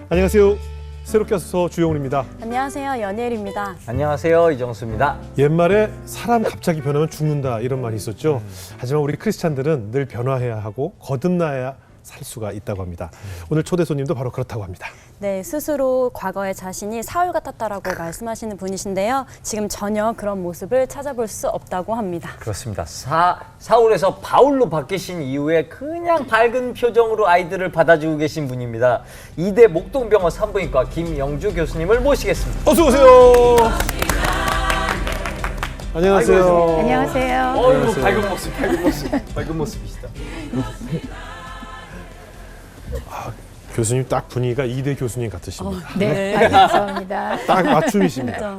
안녕하세요. 새롭게 와서 주영훈입니다. 안녕하세요. 연예일입니다. 안녕하세요. 이정수입니다. 옛말에 사람 갑자기 변하면 죽는다 이런 말이 있었죠. 하지만 우리 크리스찬들은 늘 변화해야 하고 거듭나야 살 수가 있다고 합니다. 오늘 초대 손님도 바로 그렇다고 합니다. 네, 스스로 과거의 자신이 사울 같았다라고 말씀하시는 분이신데요. 지금 전혀 그런 모습을 찾아볼 수 없다고 합니다. 그렇습니다. 사울에서 바울로 바뀌신 이후에 그냥 밝은 표정으로 아이들을 받아주고 계신 분입니다. 이대 목동병원 산부인과 김영주 교수님을 모시겠습니다. 어서 오세요. 안녕하세요. 안녕하세요. 어이구, 밝은 모습이시다. 교수님 딱 분위기가 이대 교수님 같으십니다. 네, 감사합니다. 딱 맞춤이십니다.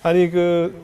아니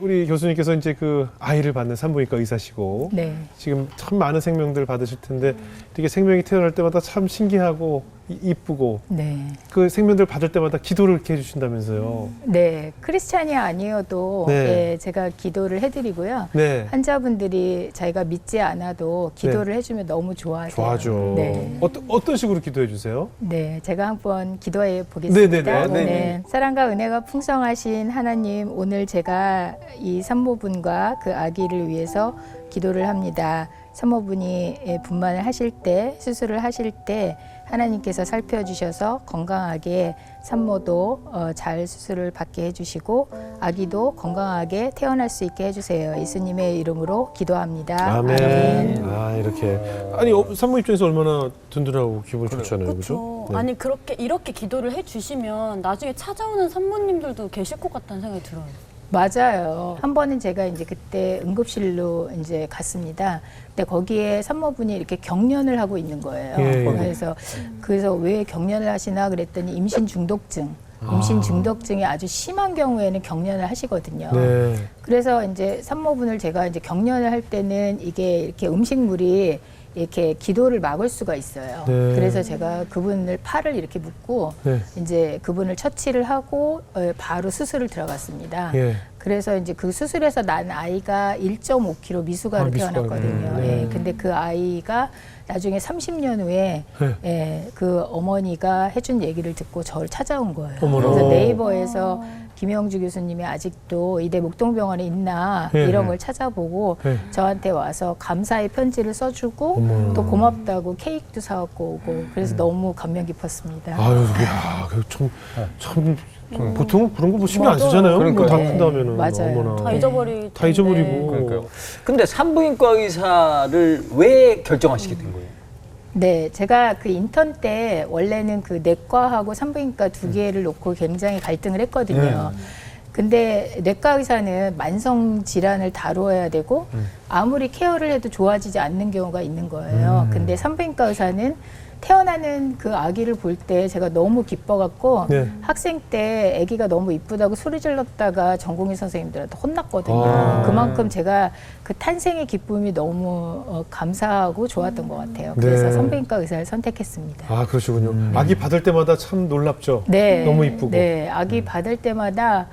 우리 교수님께서 이제 아이를 받는 산부인과 의사시고 네. 지금 참 많은 생명들 받으실 텐데 이렇게 생명이 태어날 때마다 참 신기하고 이쁘고 네. 그 생명들 받을 때마다 기도를 이렇게 해주신다면서요. 네, 크리스찬이 아니어도 네. 예, 제가 기도를 해드리고요. 네. 환자분들이 자기가 믿지 않아도 기도를 해주면 너무 좋아하세요. 좋아하죠. 네. 어떤 식으로 기도해 주세요? 네, 제가 한번 기도해 보겠습니다. 네네네. 네. 사랑과 은혜가 풍성하신 하나님, 오늘 제가 이 산모분과 그 아기를 위해서 기도를 합니다. 산모분이 분만을 하실 때, 수술을 하실 때 하나님께서 살펴주셔서 건강하게 산모도 잘 수술을 받게 해주시고 아기도 건강하게 태어날 수 있게 해주세요. 예수님의 이름으로 기도합니다. 아멘. 아 이렇게 아니 산모 입장에서 얼마나 든든하고 기분 좋잖아요, 그렇죠? 그렇죠. 아니 이렇게 기도를 해주시면 나중에 찾아오는 산모님들도 계실 것 같다는 생각이 들어요. 맞아요. 한 번은 제가 이제 그때 응급실로 이제 갔습니다. 근데 거기에 산모분이 이렇게 경련을 하고 있는 거예요. 예. 그래서 왜 경련을 하시나 그랬더니 임신 중독증이 아주 심한 경우에는 경련을 하시거든요. 네. 그래서 이제 산모분을 제가 이제 경련을 할 때는 이게 이렇게 음식물이 이렇게 기도를 막을 수가 있어요. 네. 그래서 제가 그분을 팔을 이렇게 묶고 네. 이제 그분을 처치를 하고 바로 수술을 들어갔습니다. 예. 그래서 이제 그 수술에서 난 아이가 1.5kg 미숙아로 태어났거든요. 네. 예, 근데 그 아이가 나중에 30년 후에 그 어머니가 해준 얘기를 듣고 저를 찾아온 거예요. 어머나. 그래서 네이버에서 김영주 교수님이 아직도 이대 목동병원에 있나 이런 걸 찾아보고 저한테 와서 감사의 편지를 써주고 어머나. 또 고맙다고 케이크도 사갖고 오고 그래서 너무 감명 깊었습니다. 아유, 야, 참 보통 그런 거 뭐 신경 안 쓰잖아요. 그러니까요. 다 큰다음에는 맞아요. 어머나. 다 잊어버리고. 다 잊어버리고. 그러니까요. 근데 산부인과 의사를 왜 결정하시게 된 거예요? 네, 제가 그 인턴 때 원래는 그 내과하고 산부인과 두 개를 놓고 굉장히 갈등을 했거든요. 근데 뇌과 의사는 만성 질환을 다루어야 되고 아무리 케어를 해도 좋아지지 않는 경우가 있는 거예요. 근데 산부인과 의사는 태어나는 그 아기를 볼 때 제가 너무 기뻐갖고 학생 때 아기가 너무 이쁘다고 소리 질렀다가 전공의 선생님들한테 혼났거든요. 그만큼 제가 그 탄생의 기쁨이 너무 감사하고 좋았던 것 같아요. 그래서 네. 산부인과 의사를 선택했습니다. 아 그러시군요. 아기 받을 때마다 참 놀랍죠. 네, 너무 이쁘고. 네, 아기 받을 때마다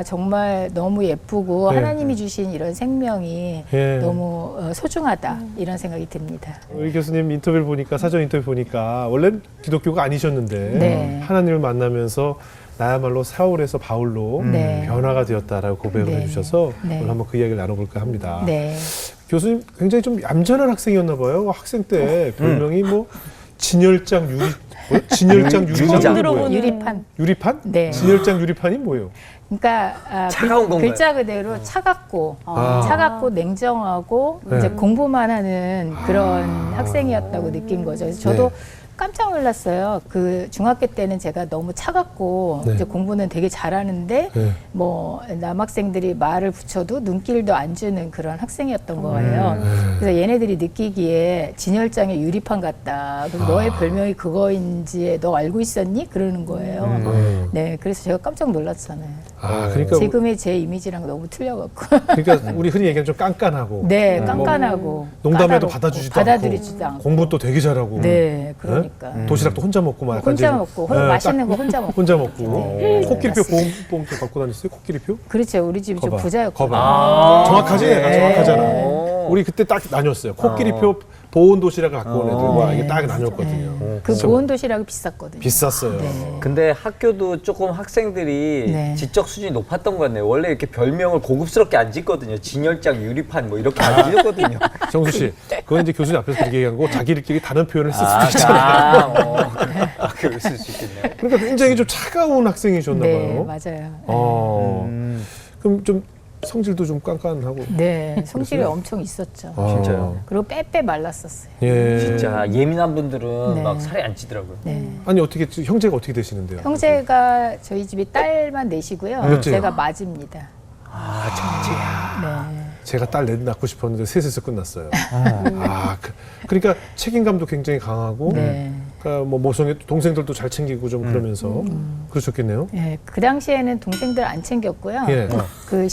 정말 너무 예쁘고 네. 하나님이 주신 이런 생명이 너무 소중하다 이런 생각이 듭니다. 우리 교수님 인터뷰를 보니까 사전 인터뷰 보니까 원래는 기독교가 아니셨는데 네. 하나님을 만나면서 나야말로 사울에서 바울로 네. 변화가 되었다라고 고백을 네. 해주셔서 네. 오늘 한번 그 이야기를 나눠볼까 합니다. 네. 교수님 굉장히 좀 얌전한 학생이었나 봐요. 학생 때 별명이 뭐 진열장 진열장 유리장. 뭐예요? 유리판. 유리판? 네. 진열장 유리판이 뭐예요? 그러니까 차가운 건가요? 글자 그대로 차갑고 냉정하고 이제 공부만 하는 그런 학생이었다고 느낀 거죠. 그래서 저도 깜짝 놀랐어요. 그 중학교 때는 제가 너무 차갑고 이제 공부는 되게 잘하는데 뭐 남학생들이 말을 붙여도 눈길도 안 주는 그런 학생이었던 거예요. 그래서 얘네들이 느끼기에 진열장의 유리판 같다. 그럼 너의 별명이 그거인지 너 알고 있었니? 그러는 거예요. 네, 그래서 제가 깜짝 놀랐잖아요. 아, 그러니까 지금의 제 이미지랑 너무 틀려갖고. 그러니까 우리 흔히 얘기하는 좀 깐깐하고 네, 깐깐하고. 농담해도 까다롭고, 받아주지도 않고 공부도 되게 잘하고 네, 그러니까. 도시락도 혼자 먹고 막 약간 혼자 이제 먹고 맛있는 거 혼자 먹고. 혼자 먹고 네. 코끼리표 보험도 갖고 다녔어요? 코끼리표? 그렇죠. 우리 집이 좀 거봐. 부자였고. 정확하지? 네. 정확하잖아. 오. 우리 그때 딱 나뉘었어요. 코끼리표 보온 도시락을 갖고 온 애들과 네. 이게 딱 나뉘었거든요. 그 보온 도시락이 비쌌거든요. 비쌌어요. 근데 학교도 조금 학생들이 네. 지적 수준이 높았던 것 같네요. 원래 이렇게 별명을 고급스럽게 안 짓거든요. 진열장, 유리판 뭐 이렇게 안 짓거든요. 정수 씨, 그건 이제 교수님 앞에서 그렇게 얘기한 거고 자기들끼리 다른 표현을 쓸 수도 아, 있잖아요. 그럴 수 있겠네요. 그러니까 굉장히 좀 차가운 학생이셨나 네, 봐요. 맞아요. 그럼 좀 성질도 좀 깐깐하고. 네, 성질이 그랬어요? 엄청 있었죠. 진짜요? 그리고 빼빼 말랐었어요. 예. 진짜 예민한 분들은 네. 막 살이 안 찌더라고요. 네. 아니 어떻게 형제가 어떻게 되시는데요? 형제가 저희 집이 딸만 넷이고요. 몇째요? 제가 맞입니다. 아, 정재야. 네. 제가 딸 넷 낳고 싶었는데 셋에서 끝났어요. 그러니까 책임감도 굉장히 강하고, 네. 그러니까 뭐 모성애 동생들도 잘 챙기고 좀 그러면서 그러셨겠네요. 네, 그 당시에는 동생들 안 챙겼고요. 예. 그 네.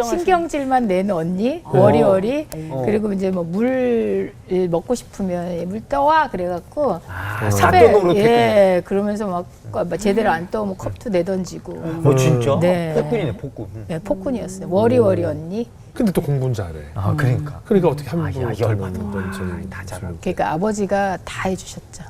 신경질만 낸 언니, 워리워리, 그리고 이제 뭐 물 먹고 싶으면 물 떠와 그래갖고 사또 노릇했군요. 예, 그러면서 막 제대로 안 떠오면 컵도 내던지고. 진짜? 네. 폭군이네, 폭군. 네, 폭군이었어요. 워리워리 언니. 근데 또 공부는 잘해. 아, 그러니까. 그러니까 어떻게 한 야, 번도 열받아. 다 잘하고. 그러니까 아버지가 다 해주셨죠.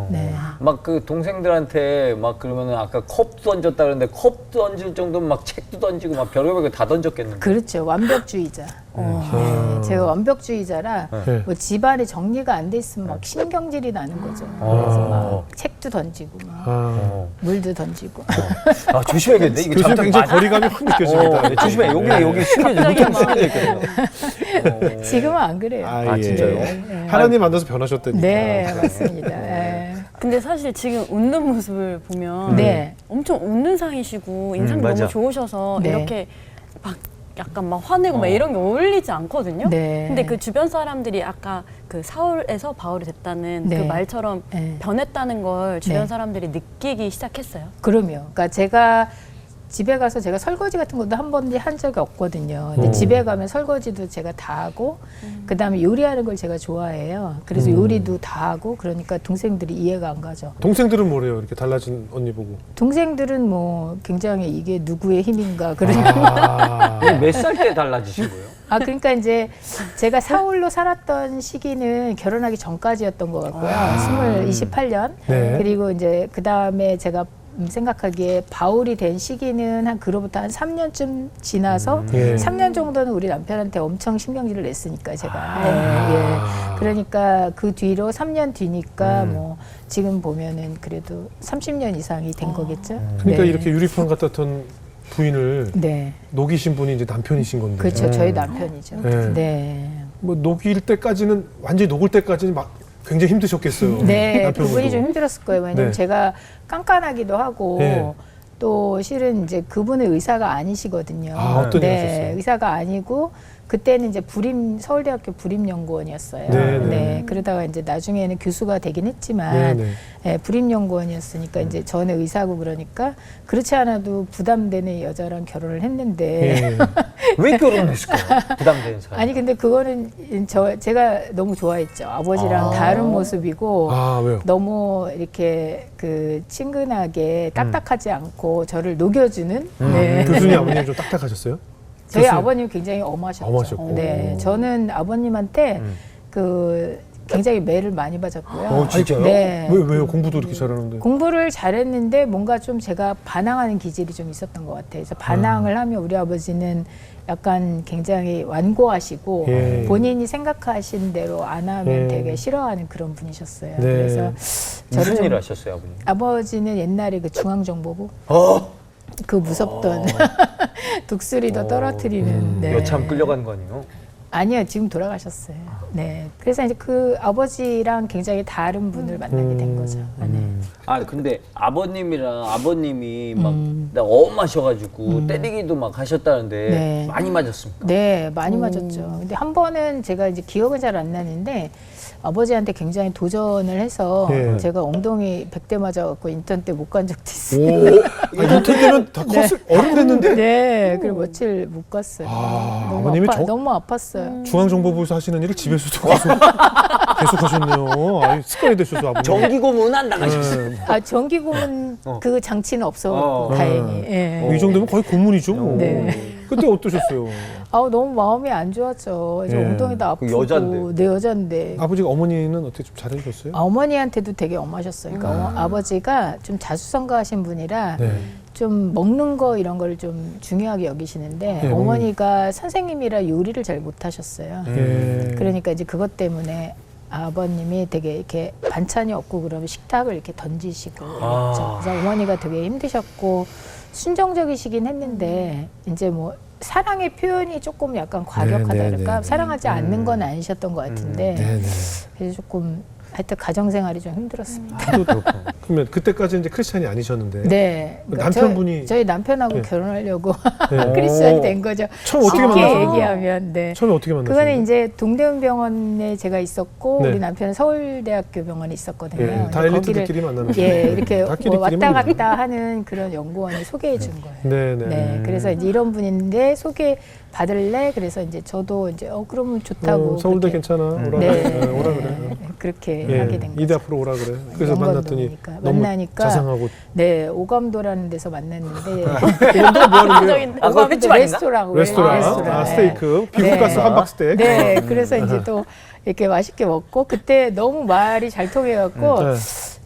네. 막 그 동생들한테 막 그러면은 아까 컵 던졌다 그러는데 컵 던질 정도면 막 책도 던지고 막 별의별 거 다 던졌겠는데. 그렇죠. 완벽주의자. 네, 제가 완벽주의자라 네. 뭐 집안에 정리가 안 돼 있으면 막 신경질이 나는 거죠. 그래서 막 책도 던지고 막 아, 물도 던지고. 아, 조심해야겠네. 이거 교수님 잠깐 굉장히 맞아. 거리감이 확 느껴집니다. 네, 조심해. 여기 숨겨져. 무통 숨겨져 있거든요. 지금은 안 그래요. 아, 진짜요? 하나님 만나서 변하셨다니까. 네, 맞습니다. 네. 근데 사실 지금 웃는 모습을 보면 네. 엄청 웃는 상이시고 인상이 맞아. 너무 좋으셔서 네. 이렇게 막 약간 막 화내고 막 이런 게 어울리지 않거든요. 네. 근데 그 주변 사람들이 아까 그 사울에서 바울이 됐다는 네. 그 말처럼 네. 변했다는 걸 주변 네. 사람들이 느끼기 시작했어요. 그럼요. 그러니까 제가 집에 가서 제가 설거지 같은 것도 한 번도 한 적이 없거든요. 근데 집에 가면 설거지도 제가 다 하고, 그 다음에 요리하는 걸 제가 좋아해요. 그래서 요리도 다 하고, 그러니까 동생들이 이해가 안 가죠. 동생들은 뭐래요? 이렇게 달라진 언니 보고. 동생들은 뭐 굉장히 이게 누구의 힘인가 그런. 아, 몇 살 때 달라지신 거예요? 아, 그러니까 이제 제가 사울로 살았던 시기는 결혼하기 전까지였던 것 같고요. 28년. 네. 그리고 이제 그 다음에 제가 생각하기에 바울이 된 시기는 그로부터 한 3년쯤 지나서 예. 3년 정도는 우리 남편한테 엄청 신경질을 냈으니까 제가. 예. 그러니까 그 뒤로 3년 뒤니까 뭐 지금 보면은 그래도 30년 이상이 된 거겠죠. 그러니까 네. 이렇게 유리판 같았던 부인을 네. 녹이신 분이 이제 남편이신 건데. 그렇죠. 저희 남편이죠. 네. 네. 뭐 녹일 때까지는 완전히 녹을 때까지는 막 굉장히 힘드셨겠어요. 네, 남편분도. 그분이 좀 힘들었을 거예요. 왜냐면 네. 제가 깐깐하기도 하고 네. 또 실은 이제 그분은 의사가 아니시거든요. 아, 어떤 일 네, 하셨어요? 의사가 아니고 그때는 이제 서울대학교 부림연구원이었어요. 네, 네. 그러다가 이제 나중에는 교수가 되긴 했지만 네, 네. 예, 부림연구원이었으니까 이제 저는 의사고 그러니까 그렇지 않아도 부담되는 여자랑 결혼을 했는데 예. 왜 결혼했을까요? 부담되는 사람. 아니 근데 그거는 제가 너무 좋아했죠. 아버지랑 다른 모습이고 아, 왜요? 너무 이렇게 그 친근하게 딱딱하지 않고 저를 녹여주는 네. 교수님 아버님 좀 딱딱하셨어요? 저희 교수님. 아버님 굉장히 엄하셨죠. 엄하셨고. 네, 저는 아버님한테 그 굉장히 매를 많이 받았고요. 진짜요? 네. 왜요? 공부도 이렇게 잘하는데. 공부를 잘했는데 뭔가 좀 제가 반항하는 기질이 좀 있었던 것 같아요. 그래서 반항을 하면 우리 아버지는 약간 굉장히 완고하시고 예. 본인이 생각하신 대로 안 하면 예. 되게 싫어하는 그런 분이셨어요. 네. 그래서 저를 무슨 좀 일 하셨어요, 아버님? 아버지는 옛날에 그 중앙정보부 그 무섭던 독수리도 떨어뜨리는 네. 여참 끌려간 거 아니에요? 아니요, 지금 돌아가셨어요. 네. 그래서 이제 그 아버지랑 굉장히 다른 분을 만나게 된 거죠. 네. 아 근데 아버님이 막 엄하셔가지고 때리기도 막 하셨다는데 네. 많이 맞았습니까? 네, 많이 맞았죠. 근데 한 번은 제가 이제 기억은 잘 안 나는데 아버지한테 굉장히 도전을 해서 예. 제가 엉덩이 100대 맞아갖고 인턴 때 못 간 적도 있어요. 오, 인턴 때면 다 컸을 어른 됐는데. 네, 그리고 며칠 못 갔어요. 아, 너무, 아버님이 너무 아팠어요. 중앙정보부에서 하시는 일을 집에서도 계속 하셨네요. 아, 습관이 되셔서 아버님. 전기 고문 안 당하셨어요? 네. 아, 전기고문 그 장치는 없어갖고 어. 다행히. 예. 이 정도면 거의 고문이죠. 뭐. 네. 그때 어떠셨어요? 너무 마음이 안 좋았죠. 예. 엉덩이도 아프고. 그 여잔데. 네, 여잔데. 아버지가 어머니는 어떻게 좀 잘해주셨어요? 어머니한테도 되게 엄하셨어요. 그러니까 아버지가 좀 자수성가하신 분이라 네. 좀 먹는 거 이런 걸 좀 중요하게 여기시는데 네, 어머니가 선생님이라 요리를 잘 못하셨어요. 예. 그러니까 이제 그것 때문에 아버님이 되게 이렇게 반찬이 없고 그러면 식탁을 이렇게 던지시고 그랬죠. 그래서 어머니가 되게 힘드셨고 순정적이시긴 했는데 이제 뭐 사랑의 표현이 조금 약간 과격하다 네, 네, 그럴까? 네, 네. 사랑하지 않는 건 아니셨던 것 같은데 네네. 그래서 조금 하여튼 가정생활이 좀 힘들었습니다. 저도 그렇고. 그러면 그때까지 이제 크리스찬이 아니셨는데. 네. 남편분이- 저희 남편하고 네. 결혼하려고 네. 크리스천이 된 거죠. 처음 어떻게 쉽게 만났어요? 얘기하면 네. 처음에 어떻게 만났어요? 그거는 이제 동대문병원에 제가 있었고 네. 우리 남편은 서울대학교 병원에 있었거든요. 예, 근데 다 엘리트들끼리 만나는 예, 이렇게 다끼리끼리 뭐 왔다 만나는 갔다 하는 그런 연구원이 소개해 준 거예요. 네네. 네, 그래서 이제 이런 분인데 소개 받을래? 그래서 이제 저도 이제 그러면 좋다고 서울대 그렇게- 괜찮아. 오라 네, 그래. 오라 그래. 그렇게 예, 하게 된 이대 거죠. 앞으로 오라 그래. 그래서 영광 만났더니 동이니까. 너무 만나니까 자상하고. 네, 오감도라는 데서 만났는데 오감도 뭐 하는 거예요? 아, 그거 횟집 아닌가? 레스토랑. 아, 스테이크. 비프가스 네. 함박 스테이크. 네, 그래서 이제 또 이렇게 맛있게 먹고 그때 너무 말이 잘 통해갖고 네.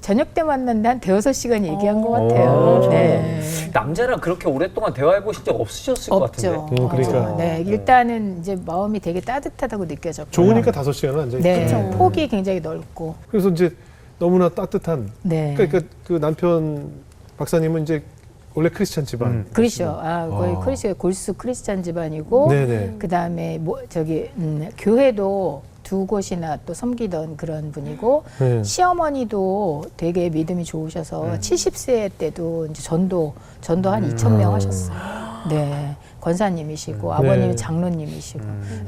저녁 때 만났는데 한 대여섯 시간 얘기한 것 같아요. 네. 남자랑 그렇게 오랫동안 대화해 보신 적 없으셨을 것 같은데. 없죠. 그러니까. 없죠. 네, 일단은 이제 마음이 되게 따뜻하다고 느껴졌고. 좋으니까 5시간은 앉아 있죠. 네, 폭이 굉장히 넓고. 그래서 이제 너무나 따뜻한. 네. 그러니까 그 남편 박사님은 이제 원래 크리스찬 집안. 그렇죠. 거의 골수 크리스찬 집안이고, 네네. 그 다음에 교회도 두 곳이나 또 섬기던 그런 분이고, 네. 시어머니도 되게 믿음이 좋으셔서 70세 때도 이제 전도 한 2,000명 하셨어요. 네. 권사님이시고 아버님이 장로님이시고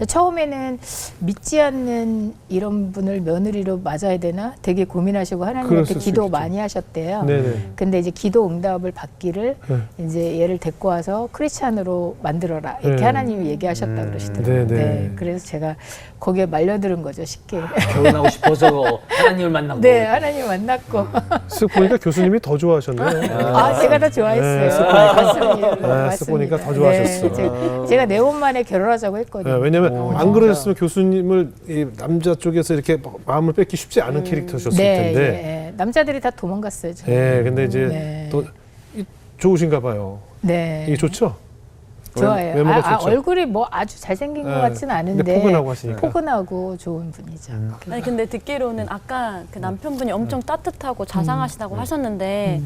처음에는 믿지 않는 이런 분을 며느리로 맞아야 되나 되게 고민하시고 하나님한테 그랬을 수 기도 있겠죠. 많이 하셨대요. 네네. 근데 이제 기도 응답을 받기를 네. 이제 얘를 데리고 와서 크리스찬으로 만들어라 이렇게 네. 하나님이 얘기하셨다 그러시더라고요. 네, 네. 네, 그래서 제가 거기에 말려들은 거죠 쉽게. 결혼하고 싶어서 하나님을 만나고. 네, 하나님 만났고 쓱 보니까 교수님이 더 좋아하셨네요. 제가 더 좋아했어요. 네, 쓱 보니까. 맞습니다. 네, 쓱 맞습니다. 보니까 더 좋아하셨어. 네, 제가 네 번 만에 결혼하자고 했거든요. 네, 왜냐면 안 그러셨으면 교수님을 이 남자 쪽에서 이렇게 마음을 뺏기 쉽지 않은 캐릭터셨을 텐데. 예. 남자들이 다 도망갔어요. 저는. 예, 근데 이제 네. 또 좋으신가 봐요. 네. 이게 좋죠? 좋아요. 외모가 좋죠? 얼굴이 뭐 아주 잘생긴 것 네. 같지는 않은데 근데 포근하고 하시니까. 포근하고 좋은 분이죠. 아니 근데 듣기로는 아까 그 남편분이 엄청 따뜻하고 자상하시다고 하셨는데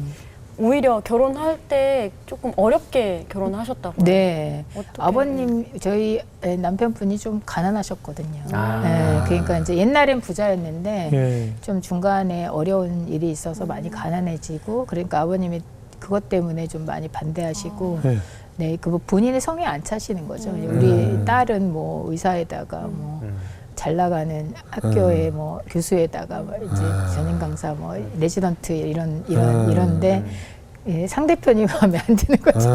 오히려 결혼할 때 조금 어렵게 결혼하셨다고. 네. 어떻게? 아버님 저희 남편분이 좀 가난하셨거든요. 네. 그러니까 이제 옛날엔 부자였는데 예. 좀 중간에 어려운 일이 있어서 많이 가난해지고 그러니까 아버님이 그것 때문에 좀 많이 반대하시고 네. 네, 그 본인의 성에 안 차시는 거죠. 우리 딸은 뭐 의사에다가 뭐 잘 나가는 학교에 뭐 교수에다가 뭐 이제 전임 강사 뭐 레지던트 이런데 예, 상대편이 마음에 안 드는 거죠.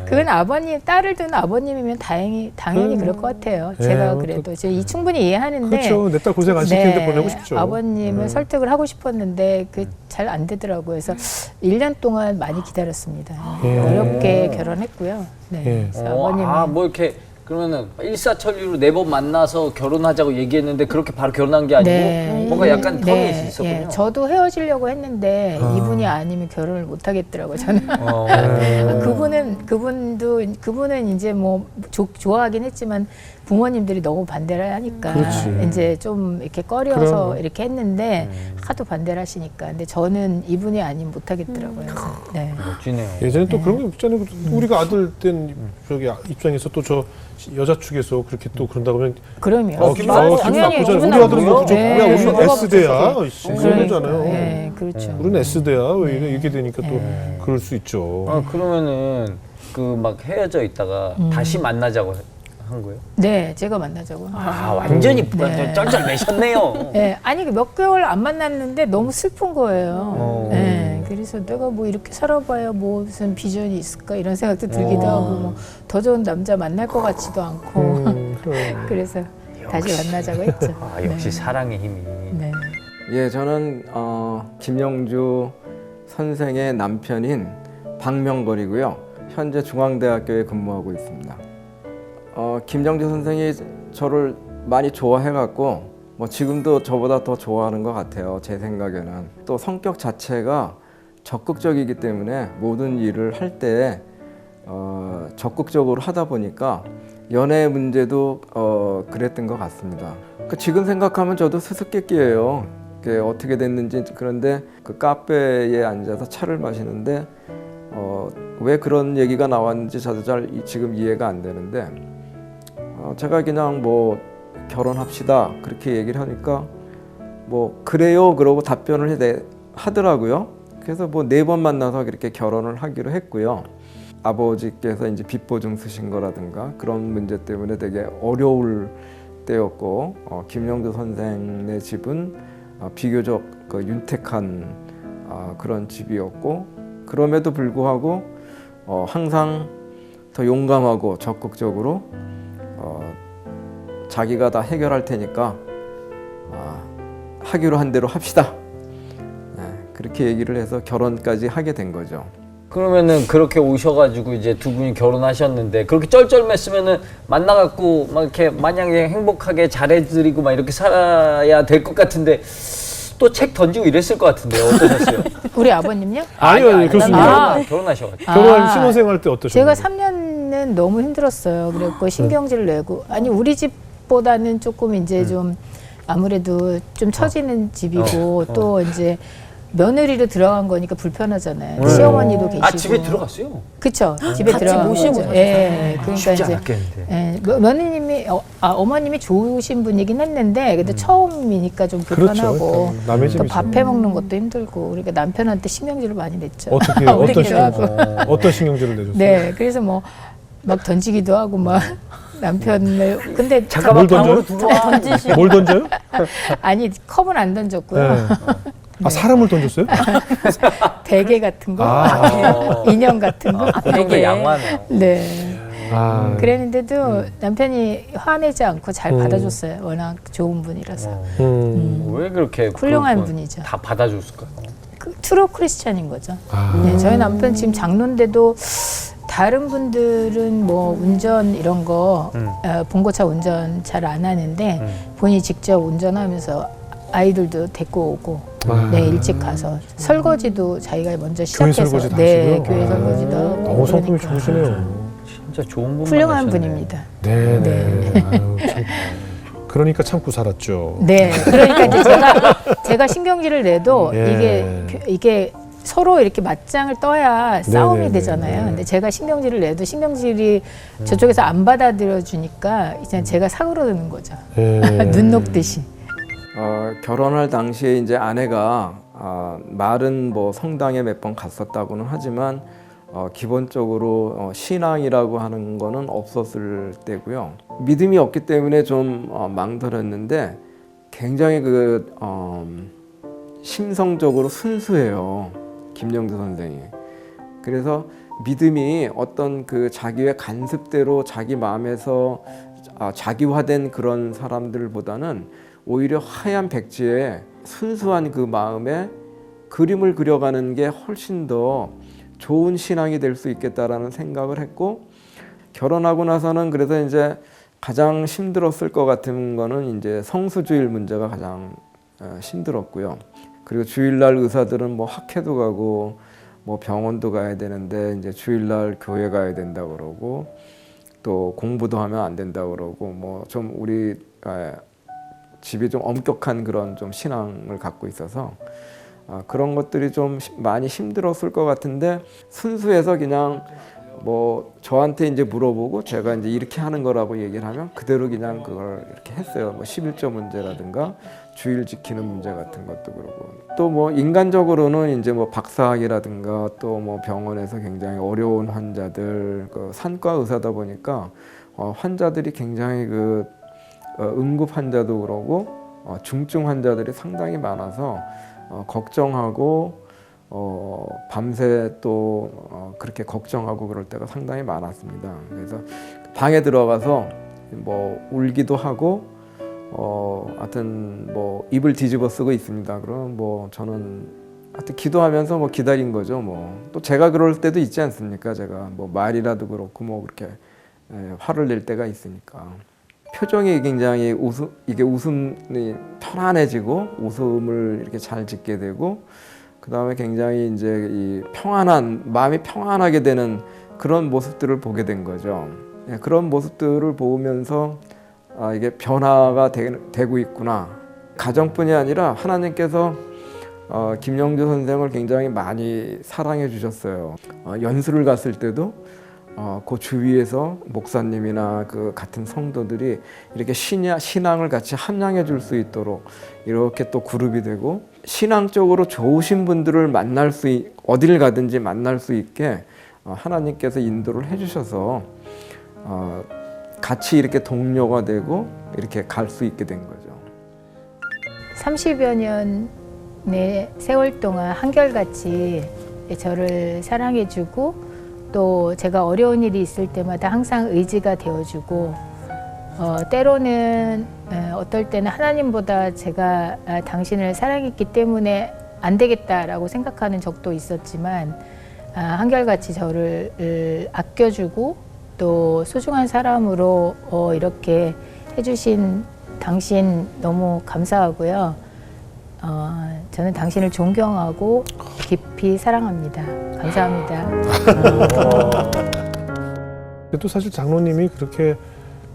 그건 아버님 딸을 두는 아버님이면 당연히 그럴 것 같아요. 예, 제가 뭐 그래도 제가 충분히 이해하는데 그렇죠. 내 딸 고생 안 시키는데 네, 보내고 싶죠. 아버님을 설득을 하고 싶었는데 그 잘 안 되더라고요. 그래서 1년 동안 많이 기다렸습니다. 예. 어렵게 결혼했고요. 네. 예. 그래서 아버님이 뭐 이렇게 그러면은 일사천리로 4번 만나서 결혼하자고 얘기했는데 그렇게 바로 결혼한 게 아니고 네. 뭔가 약간 텀이 네, 있었군요. 예. 저도 헤어지려고 했는데 이분이 아니면 결혼을 못 하겠더라고요. 저는 그분은 이제 뭐 좋아하긴 했지만 부모님들이 너무 반대를 하니까 그렇지. 이제 좀 이렇게 꺼려서 그럼. 이렇게 했는데 하도 반대를 하시니까 근데 저는 이분이 아니면 못 하겠더라고요. 네. 멋지네요. 예전에 또 그런 게 있잖아요. 우리가 아들 된 저기 입장에서 또 저 여자 측에서 그렇게 또 그런다 그러면 그럼요. 기분 당연히 나쁘잖아요. 기분 우리 아들은 뭐 나쁘죠. 부족, 야 우리는 뭐가 S대야. 부족해. 이러잖아요. 네, 그렇죠. 우리는 S대야. 왜 이렇게 되니까 또 그럴 수 있죠. 그러면은 그 막 헤어져 있다가 다시 만나자고 한 거예요? 네, 제가 만나자고. 완전히 쩔쩔 매셨네요. 네, 아니 몇 개월 안 만났는데 너무 슬픈 거예요. 네, 그래서 내가 뭐 이렇게 살아봐야 뭐 무슨 비전이 있을까 이런 생각도 들기도 하고 뭐 더 좋은 남자 만날 것 같지도 않고 그래. 그래서 다시 만나자고 했죠. 역시 사랑의 힘이. 네. 예, 저는 김영주 선생의 남편인 박명걸이고요. 현재 중앙대학교에 근무하고 있습니다. 김정재 선생이 저를 많이 좋아해갖고 뭐 지금도 저보다 더 좋아하는 것 같아요. 제 생각에는. 또 성격 자체가 적극적이기 때문에 모든 일을 할 때 적극적으로 하다 보니까 연애 문제도 그랬던 것 같습니다. 지금 생각하면 저도 수수께끼예요. 그게 어떻게 됐는지. 그런데 그 카페에 앉아서 차를 마시는데 왜 그런 얘기가 나왔는지 저도 잘 지금 이해가 안 되는데 제가 그냥 뭐 결혼합시다 그렇게 얘기를 하니까 뭐 그래요 그러고 답변을 하더라고요. 그래서 뭐 4번 만나서 그렇게 결혼을 하기로 했고요. 아버지께서 이제 빚 보증 쓰신 거라든가 그런 문제 때문에 되게 어려울 때였고 김영주 선생의 집은 비교적 그 윤택한 그런 집이었고 그럼에도 불구하고 항상 더 용감하고 적극적으로 자기가 다 해결할 테니까 하기로 한 대로 합시다. 그렇게 얘기를 해서 결혼까지 하게 된 거죠. 그러면은 그렇게 오셔가지고 이제 두 분이 결혼하셨는데 그렇게 쩔쩔맸으면은 만나갖고 막 이렇게 마냥 행복하게 잘해드리고 막 이렇게 살아야 될 것 같은데 또 책 던지고 이랬을 것 같은데요. 어떠셨어요? 우리 아버님요? 아니요, 교수님. 결혼하셔가지고. 결혼한 신혼생활 때 어떠셨나요? 제가 3년은 너무 힘들었어요. 그랬고 신경질을 내고 아니 우리 집보다는 조금 이제 좀 아무래도 좀 처지는 집이고 또 이제 며느리로 들어간 거니까 불편하잖아요. 시어머니도 계시고. 집에 들어갔어요? 그쵸. 집에 같이 들어간 모시고 거죠. 가셨어요? 예. 그러니까 쉽지 이제 않았겠는데. 예, 며느님이 어머님이 좋으신 분이긴 했는데 근데 처음이니까 좀 그렇죠. 불편하고 일단 남의 또 집이죠. 밥 해 먹는 것도 힘들고 그러니까 남편한테 신경질을 많이 냈죠. 어떻게 우리 어떤 신경질을 내줬어요? 네, 그래서 뭐 막 던지기도 하고 막 남편을 근데 뭘 던져요? 던지시고. 뭘 던져요? 아니 컵은 안 던졌고요. 네. 사람을 던졌어요? 베개 같은 거, 아. 인형 같은 거. 그 정도 양호하네요. 네. 아. 그랬는데도 남편이 화내지 않고 잘 받아줬어요. 워낙 좋은 분이라서. 왜 그렇게 훌륭한 그걸 분이죠. 다 받아줬을까요? 트루 크리스찬인 거죠. 아. 네, 저희 남편 지금 장로인데도 다른 분들은 뭐 운전 이런 거 봉고차 운전 잘 안 하는데 본인이 직접 운전하면서 아이들도 데리고 오고 네, 일찍 가서 설거지도 자기가 먼저 시작해서 설거지 다 네, 하시고요? 교회 설거지도 하고 너무 성품이 그러니까. 좋으시네요. 진짜 좋은 분 훌륭한 만나셨네. 분입니다. 네네. 아유, 참. 그러니까 참고 살았죠. 네, 그러니까 이제 제가 신경질을 내도 예. 이게 서로 이렇게 맞짱을 떠야 싸움이 네네네. 되잖아요. 근데 제가 신경질을 내도 신경질이 저쪽에서 안 받아들여 주니까 이제 제가 사그러드는 거죠. 예. 눈 녹듯이. 결혼할 당시에 이제 아내가 말은 뭐 성당에 몇 번 갔었다고는 하지만 기본적으로 신앙이라고 하는 거는 없었을 때고요. 믿음이 없기 때문에 좀 망설였는데 굉장히 심성적으로 순수해요. 김영주 선생이. 그래서 믿음이 어떤 그 자기의 간습대로 자기 마음에서 자기화된 그런 사람들보다는 오히려 하얀 백지에 순수한 그 마음에 그림을 그려가는 게 훨씬 더 좋은 신앙이 될 수 있겠다라는 생각을 했고 결혼하고 나서는 그래서 이제 가장 힘들었을 것 같은 거는 이제 성수주일 문제가 가장 힘들었고요. 그리고 주일날 의사들은 뭐 학회도 가고 뭐 병원도 가야 되는데 이제 주일날 교회 가야 된다 그러고 또 공부도 하면 안 된다 그러고 뭐 좀 우리 집이 좀 엄격한 그런 좀 신앙을 갖고 있어서 그런 것들이 좀 많이 힘들었을 것 같은데 순수해서 그냥 뭐 저한테 이제 물어보고 제가 이제 이렇게 하는 거라고 얘기를 하면 그대로 그냥 그걸 이렇게 했어요. 뭐 11조 문제라든가 주일 지키는 문제 같은 것도 그러고 또 뭐 인간적으로는 이제 뭐 박사학이라든가 또 뭐 병원에서 굉장히 어려운 환자들 그 산과 의사다 보니까 환자들이 굉장히 응급 환자도 그러고 중증 환자들이 상당히 많아서 걱정하고 밤새 또 그렇게 걱정하고 그럴 때가 상당히 많았습니다. 그래서 방에 들어가서 뭐 울기도 하고 하여튼 뭐 입을 뒤집어 쓰고 있습니다. 그럼 뭐 저는 하여튼 기도하면서 뭐 기다린 거죠. 뭐 또 제가 그럴 때도 있지 않습니까? 제가 뭐 말이라도 그렇고 뭐 그렇게 화를 낼 때가 있으니까 표정이 굉장히 웃음이 편안해지고 웃음을 이렇게 잘 짓게 되고 그 다음에 굉장히 이제 이 마음이 평안하게 되는 그런 모습들을 보게 된 거죠. 그런 모습들을 보면서 이게 변화가 되고 있구나. 가정뿐이 아니라 하나님께서 김영주 선생을 굉장히 많이 사랑해 주셨어요. 연수를 갔을 때도 그 주위에서 목사님이나 그 같은 성도들이 이렇게 신앙을 같이 함양해 줄 수 있도록 이렇게 또 그룹이 되고 신앙적으로 좋으신 분들을 어디를 가든지 만날 수 있게 하나님께서 인도를 해주셔서 같이 이렇게 동료가 되고 이렇게 갈 수 있게 된 거죠. 30여 년의 세월 동안 한결같이 저를 사랑해주고 또 제가 어려운 일이 있을 때마다 항상 의지가 되어주고 때로는 어떨 때는 하나님보다 제가 당신을 사랑했기 때문에 안 되겠다라고 생각하는 적도 있었지만 한결같이 저를 아껴주고 또 소중한 사람으로 이렇게 해주신 당신 너무 감사하고요. 저는 당신을 존경하고 깊이 사랑합니다. 감사합니다. 또 사실 장로님이 그렇게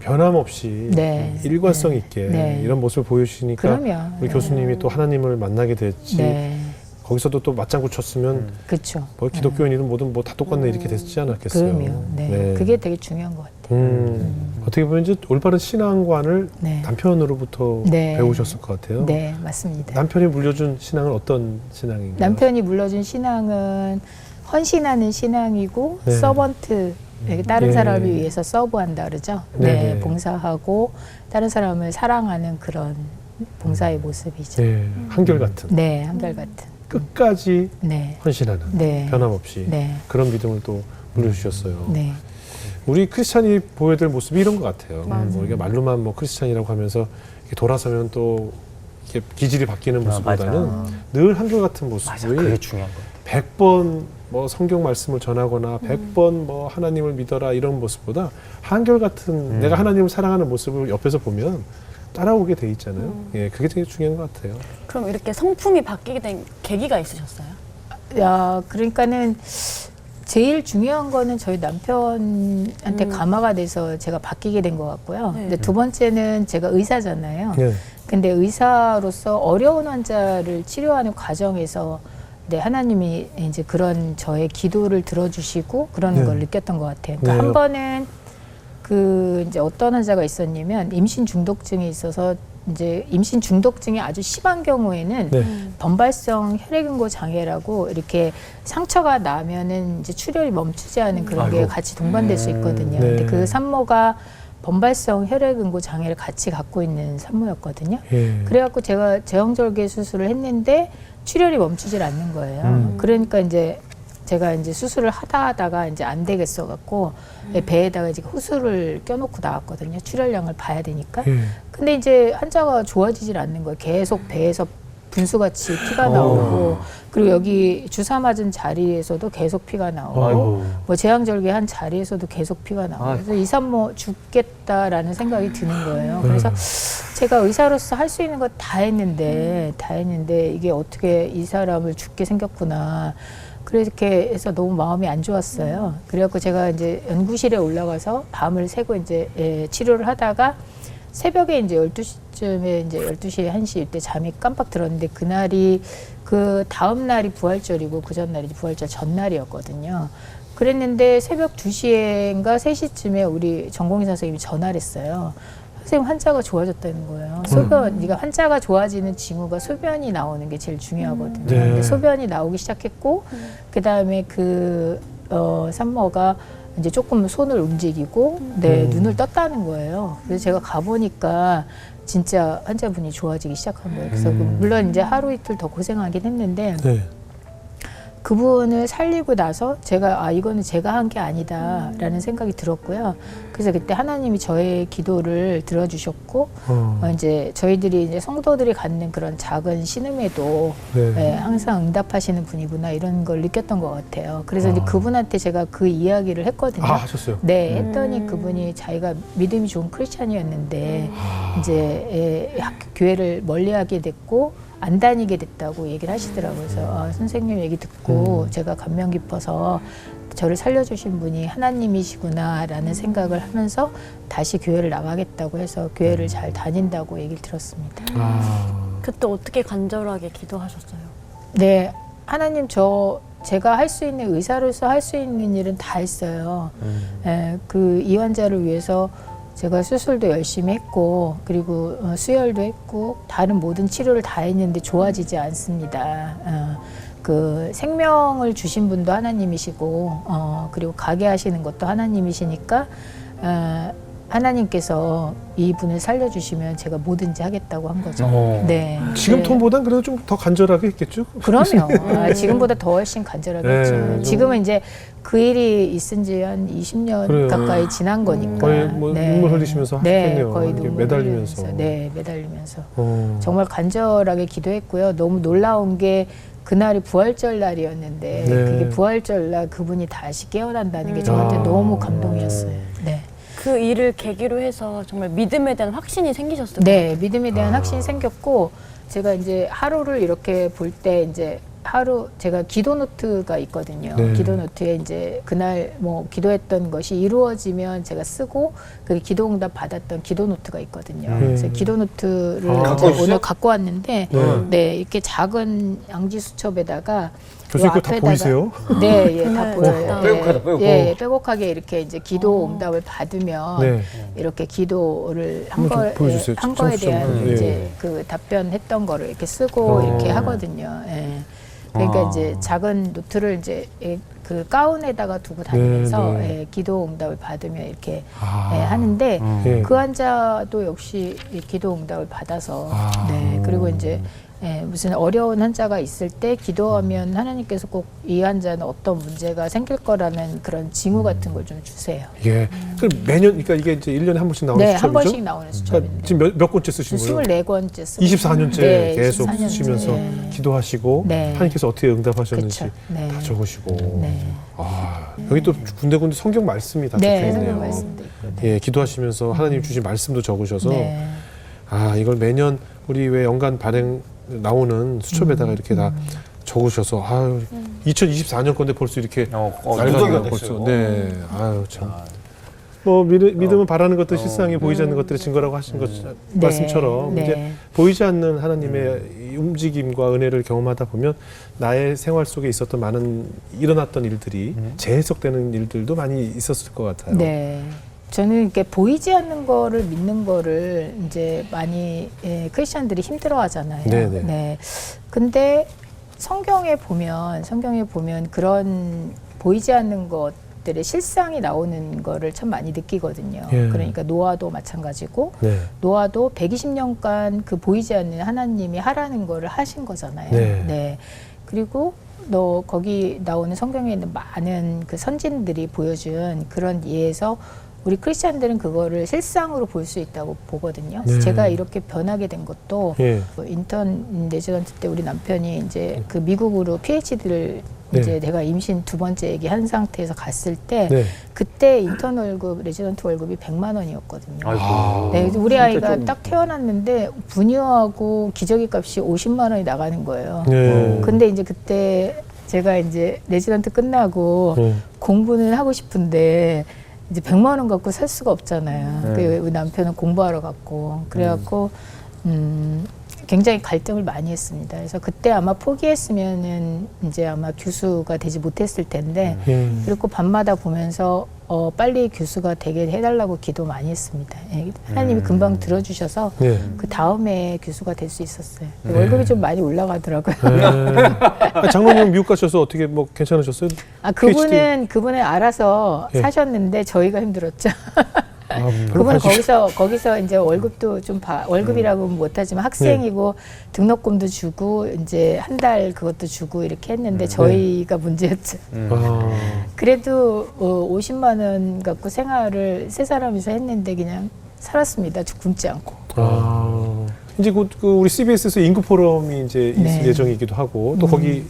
변함없이 네. 일관성 있게 네. 이런 모습을 보여주시니까 그러면 우리 교수님이 또 하나님을 만나게 됐지. 네, 거기서도 또 맞장구 쳤으면 그렇죠. 뭐 기독교인이든 뭐든 뭐 다 똑같네 이렇게 됐지 않았겠어요. 그럼요. 네. 그게 되게 중요한 것 같아요. 어떻게 보면 이제 올바른 신앙관을 네. 남편으로부터 네. 배우셨을 것 같아요. 네, 맞습니다. 남편이 물려준 신앙은 어떤 신앙인가요? 남편이 물려준 신앙은 헌신하는 신앙이고 네. 서번트, 다른 네. 사람을 위해서 서브한다 그러죠. 네. 네, 봉사하고 다른 사람을 사랑하는 그런 봉사의 모습이죠. 네, 한결같은 네, 한결같은. 끝까지 네, 헌신하는 네, 변함없이 네, 그런 믿음을 또 물려주셨어요. 네, 우리 크리스찬이 보여야 될 모습이 이런 것 같아요. 맞아요. 뭐 이게 말로만 뭐 크리스찬이라고 하면서 이렇게 돌아서면 또 이렇게 기질이 바뀌는 모습보다는 늘 한결같은 맞아, 모습이 그게 중요한 거예요. 100번 뭐 성경 말씀을 전하거나 100번 뭐 하나님을 믿어라 이런 모습보다 한결같은 내가 하나님을 사랑하는 모습을 옆에서 보면 따라오게 돼 있잖아요. 예, 그게 되게 중요한 것 같아요. 그럼 이렇게 성품이 바뀌게 된 계기가 있으셨어요? 그러니까는 제일 중요한 거는 저희 남편한테 감화가 돼서 제가 바뀌게 된 것 같고요. 네. 근데 두 번째는 제가 의사잖아요. 예. 근데 의사로서 어려운 환자를 치료하는 과정에서 하나님이 이제 그런 저의 기도를 들어주시고 그런 네. 걸 느꼈던 것 같아요. 그러니까 네. 한 번은 이제 어떤 환자가 있었냐면 임신 중독증이 있어서 이제 임신 중독증이 아주 심한 경우에는 네. 범발성 혈액응고 장애라고 이렇게 상처가 나면은 이제 출혈이 멈추지 않은 그런 게 아이고. 같이 동반될 수 있거든요. 네. 근데 그 산모가 범발성 혈액응고 장애를 같이 갖고 있는 산모였거든요. 예. 그래갖고 제가 제왕절개 수술을 했는데 출혈이 멈추질 않는 거예요. 그러니까 이제 제가 이제 수술을 하다가 이제 안 되겠어 갖고 배에다가 이제 호수를 껴놓고 나왔거든요. 출혈량을 봐야 되니까. 예. 근데 이제 환자가 좋아지질 않는 거예요. 계속 배에서 분수같이 피가 나오고 그리고 여기 주사 맞은 자리에서도 계속 피가 나오고 아이고. 뭐 제왕절개 한 자리에서도 계속 피가 나오고 그래서 이 산모 죽겠다라는 생각이 드는 거예요. 그래서 제가 의사로서 할 수 있는 거 다 했는데 이게 어떻게 이 사람을 죽게 생겼구나. 그렇게 해서 너무 마음이 안 좋았어요. 그래갖고 제가 이제 연구실에 올라가서 밤을 새고 이제 치료를 하다가 새벽에 이제 12시쯤에 이제 12시, 1시 이때 잠이 깜빡 들었는데 그날이 그 다음 날이 부활절이고 그 전날이 부활절 전날이었거든요. 그랬는데 새벽 2시인가 3시쯤에 우리 전공의사 선생님이 전화를 했어요. 선생님 환자가 좋아졌다는 거예요. 소변, 그러니까 환자가 좋아지는 징후가 소변이 나오는 게 제일 중요하거든요. 네. 근데 소변이 나오기 시작했고 그 다음에 산모가 이제 조금 손을 움직이고 눈을 떴다는 거예요. 그래서 제가 가보니까 진짜 환자분이 좋아지기 시작한 거예요. 그래서 물론 이제 하루 이틀 더 고생하긴 했는데 네. 그분을 살리고 나서 제가 이거는 제가 한 게 아니다라는 생각이 들었고요. 그래서 그때 하나님이 저의 기도를 들어주셨고 이제 저희들이 이제 성도들이 갖는 그런 작은 신음에도 네. 예, 항상 응답하시는 분이구나 이런 걸 느꼈던 것 같아요. 그래서 이제 그분한테 제가 그 이야기를 했거든요. 하셨어요. 네, 했더니 그분이 자기가 믿음이 좋은 크리스찬이었는데 이제 교회를 멀리하게 됐고 안 다니게 됐다고 얘기를 하시더라고요. 그래서 선생님 얘기 듣고 제가 감명 깊어서 저를 살려주신 분이 하나님이시구나라는 생각을 하면서 다시 교회를 나가겠다고 해서 교회를 잘 다닌다고 얘기를 들었습니다. 그때 어떻게 간절하게 기도하셨어요? 네, 하나님 제가 할 수 있는 의사로서 할 수 있는 일은 다 했어요. 그 이 환자를 위해서 제가 수술도 열심히 했고 그리고 수혈도 했고 다른 모든 치료를 다 했는데 좋아지지 않습니다. 그 생명을 주신 분도 하나님이시고 그리고 가게 하시는 것도 하나님이시니까 하나님께서 이분을 살려주시면 제가 뭐든지 하겠다고 한 거죠. 네. 지금 네. 톤보단 그래도 좀 더 간절하게 했겠죠? 그럼요. 지금보다 더 훨씬 간절하게 했죠. 네, 지금은 이제 그 일이 있은 지 한 20년 그래요. 가까이 지난 거니까. 거의 뭐 눈물 흘리시면서 네, 하셨겠네요. 거의 이렇게 눈물 매달리면서. 흘리면서. 네, 매달리면서. 어. 정말 간절하게 기도했고요. 너무 놀라운 게 그날이 부활절 날이었는데 네. 그게 부활절 날 그분이 다시 깨어난다는 게 저한테 너무 감동이었어요. 네. 그 일을 계기로 해서 정말 믿음에 대한 확신이 생기셨어요. 네, 믿음에 대한 확신이 생겼고 제가 이제 하루를 이렇게 볼 때 이제 하루 제가 기도 노트가 있거든요. 네. 기도 노트에 이제 그날 뭐 기도했던 것이 이루어지면 제가 쓰고 그 기도 응답 받았던 기도 노트가 있거든요. 그래서 기도 노트를 갖고 이제 오늘 갖고 왔는데 네. 네, 이렇게 작은 양지 수첩에다가 교수님 요 그거 다 앞에다가- 보이세요? 네, 예, 다 네, 보여요. 좋다. 빼곡하다, 빼곡. 예, 빼곡하게 이렇게 이제 기도 응답을 받으면 네. 이렇게 기도를 한 한번 거에, 보여주세요. 한 거에 대한 청취자분들. 이제 예. 그 답변했던 거를 이렇게 쓰고 이렇게 하거든요. 예. 그러니까 이제 작은 노트를 이제 그 가운에다가 두고 다니면서 네. 예, 기도 응답을 받으면 이렇게 아. 예, 하는데 예. 그 환자도 역시 이 기도 응답을 받아서 네, 그리고 이제 무슨 어려운 환자가 있을 때 기도하면 하나님께서 꼭 이 환자는 어떤 문제가 생길 거라는 그런 징후 같은 걸 좀 주세요. 예. 그럼 매년, 그러니까 이게 이제 1년에 한 번씩 나오는 네, 수첩이죠? 한 번씩 나오는 그러니까 수첩인데. 지금 몇 권째 쓰신 거예요? 24권째 쓰고 24년째 네, 계속 24년째. 쓰시면서 네. 기도하시고 네. 하나님께서 어떻게 응답하셨는지 그쵸. 네. 다 적으시고 네. 여기 또 군데군데 성경 말씀이 다 네, 적혀있네요. 성경 말씀도 있고. 네. 예, 기도하시면서 하나님 주신 말씀도 적으셔서 네. 이걸 매년 우리 왜 연간 발행 나오는 수첩에다가 이렇게 다 적으셔서 2024년 건데 벌써 이렇게 누적이 낡았네요 됐어요. 벌써. 네, 참. 뭐 믿음은 바라는 것들 실상에 보이지 않는 것들의 증거라고 하신 것 말씀처럼 네. 이제 보이지 않는 하나님의 이 움직임과 은혜를 경험하다 보면 나의 생활 속에 있었던 많은 일어났던 일들이 재해석되는 일들도 많이 있었을 것 같아요. 네. 저는 이렇게 보이지 않는 거를 믿는 거를 이제 많이 크리스천들이 힘들어 하잖아요. 네네. 네. 근데 성경에 보면 그런 보이지 않는 것들의 실상이 나오는 거를 참 많이 느끼거든요. 예. 그러니까 노아도 마찬가지고 네. 노아도 120년간 그 보이지 않는 하나님이 하라는 거를 하신 거잖아요. 네. 그리고 거기 나오는 성경에 있는 많은 그 선진들이 보여준 그런 예에서 우리 크리스찬들은 그거를 실상으로 볼 수 있다고 보거든요. 네. 제가 이렇게 변하게 된 것도 예. 인턴 레지던트 때 우리 남편이 이제 그 미국으로 PhD를 네. 이제 내가 임신 2번째 얘기한 상태에서 갔을 때 네. 그때 인턴 월급, 레지던트 월급이 100만 원이었거든요. 아이고. 네, 그래서 우리 진짜 아이가 좀- 딱 태어났는데 분유하고 기저귀 값이 50만 원이 나가는 거예요. 네. 근데 이제 그때 제가 이제 레지던트 끝나고 네. 공부는 하고 싶은데 이제 100만 원 갖고 살 수가 없잖아요. 그 우리 남편은 공부하러 갔고 그래갖고 굉장히 갈등을 많이 했습니다. 그래서 그때 아마 포기했으면은 이제 아마 교수가 되지 못했을 텐데 그리고 밤마다 보면서 빨리 교수가 되게 해달라고 기도 많이 했습니다. 예, 하나님이 금방 들어주셔서 네. 그 다음에 교수가 될 수 있었어요. 월급이 좀 많이 올라가더라고요. 장로님 미국 가셔서 어떻게 뭐 괜찮으셨어요? 그분은 알아서 예. 사셨는데 저희가 힘들었죠. 별로 그분은 관심이- 거기서 이제 월급도 좀 월급이라고는 못하지만 학생이고 등록금도 주고 이제 한 달 그것도 주고 이렇게 했는데 저희가 문제였죠. 아, 그래도 50만 원 갖고 생활을 세 사람이서 했는데 그냥 살았습니다. 굶지 않고. 아. 이제 곧 그 우리 CBS에서 인구 포럼이 이제 있을 네. 예정이기도 하고 또 거기